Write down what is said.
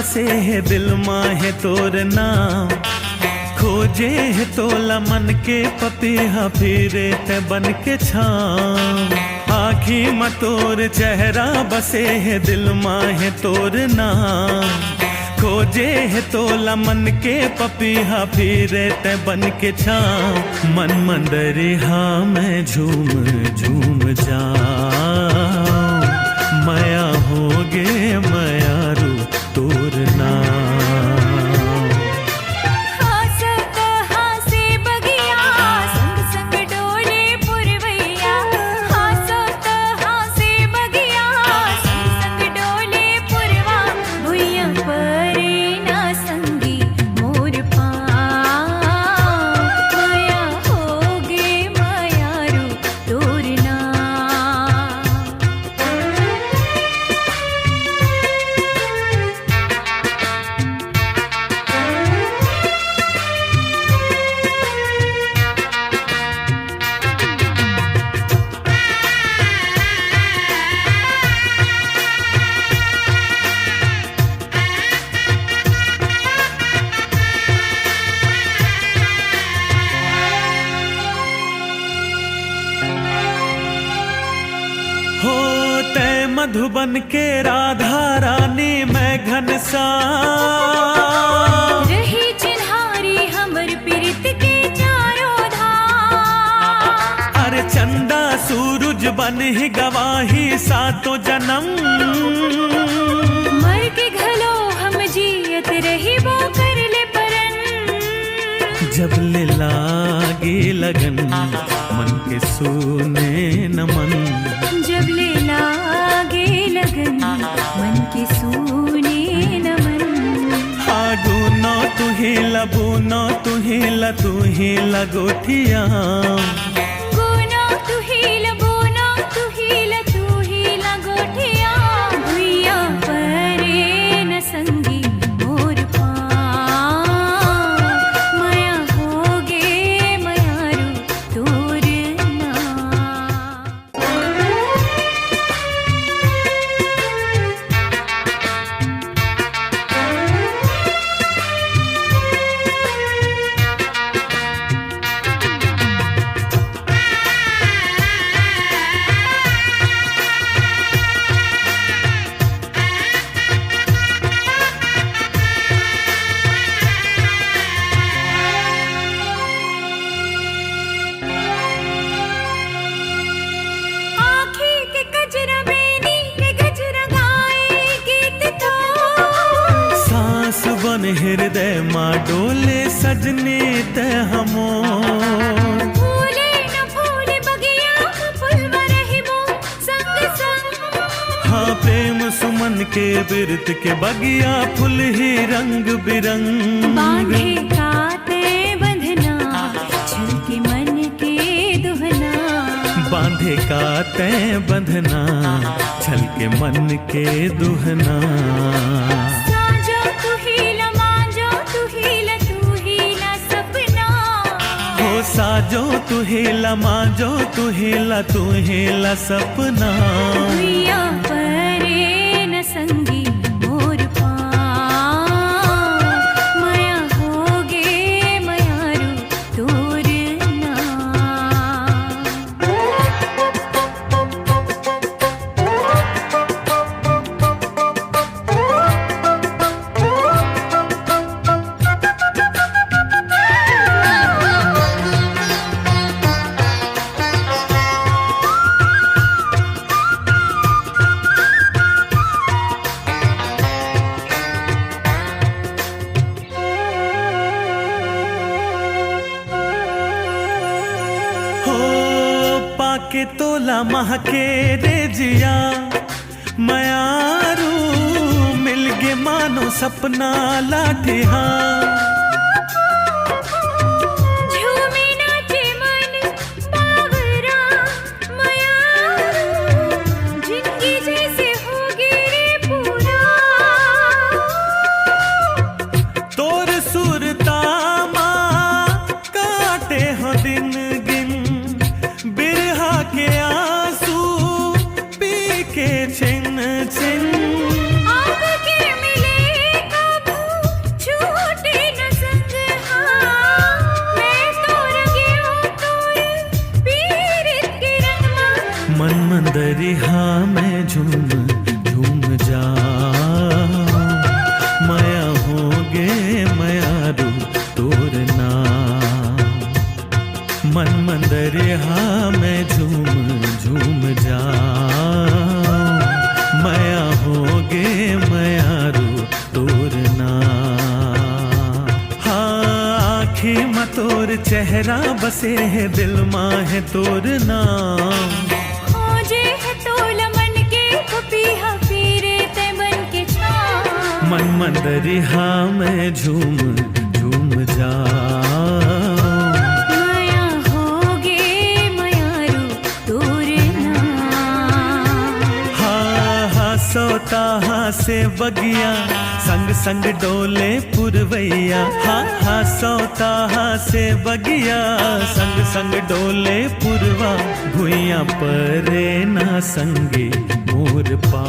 बसे है दिल माहे तोर नाम, खोजे है तोला मन के पपीहा फिरे ते बन के छाम। आखी में तोर चेहरा बसे है दिल माहे तोर नाम, खोजे है तोला मन के पपीहा फिरे ते बन के छाम। मन मंदरिहा में झूम झूम जाऊं, माया होगे मयारू तोर नाम। मधुबन के राधा रानी मैं घनश्याम, रही चिन्हारी हमर प्रीत के चारों धाम। अरे चंदा सूरज बन ही गवाही सातों जन्म, मर के घलो हम जियत रही वो कर ले परन। जब ले लागी लगन मन के सूने नमन, जब ले लागे लगन मन के सूने नमन। आगुनो तू ही लबुनो तू ही ल तू ही लगोठिया, गुनो तू ही लबुनो तू ही ल तू ही लगोठिया। भुइया परे न संगी मोर पाँव, माया होगे मयारू तोर नाम। हृदय माँ डोले सजने ते हमो, फूले न फूले बगिया फुलवा रहिबो संग संग। हाँ प्रेम सुमन के बिरत के बगिया फुल ही रंग बिरंग। बांधे काते बंधना छल के मन के दुहना, बांधे काते बंधना छल के मन के दुहना। साजो तू हेला मांजो तू हेला तू हेला सपना। भुइया परे न संगी मोर पाँव, माया होगे मयारू तोर नाम। के तोला महके रे जिया मयारू, मिल गे मानो सपना लाठिया। झूमे नाचे मन बावरा मयारू, जिंदगी जैसे होगी रे पूरा। तोर सुरतामा काटे हो दिन गिन, बिरहा के आंसू पी के छिन छिन। आपके मिले मंदरिया में झूम झूम जाऊं, मया होगे मयारू तोरना। हाँ आँखी में तोर चेहरा बसे है, दिल माँ है तोर नाम। खोजे है तोला मन के पपीहा, फिरे ते बन के छाँव। मन मंदरिया में झूम झूम जाऊं, माया होगे मयारू तोरना। हाँ हाँ सोता हाँ से बगिया, संग संग डोले पुरवैया। हाँ हाँ सोता हाँ से बगिया, संग संग डोले पुरवा। भुइया परे ना संगे मोर पा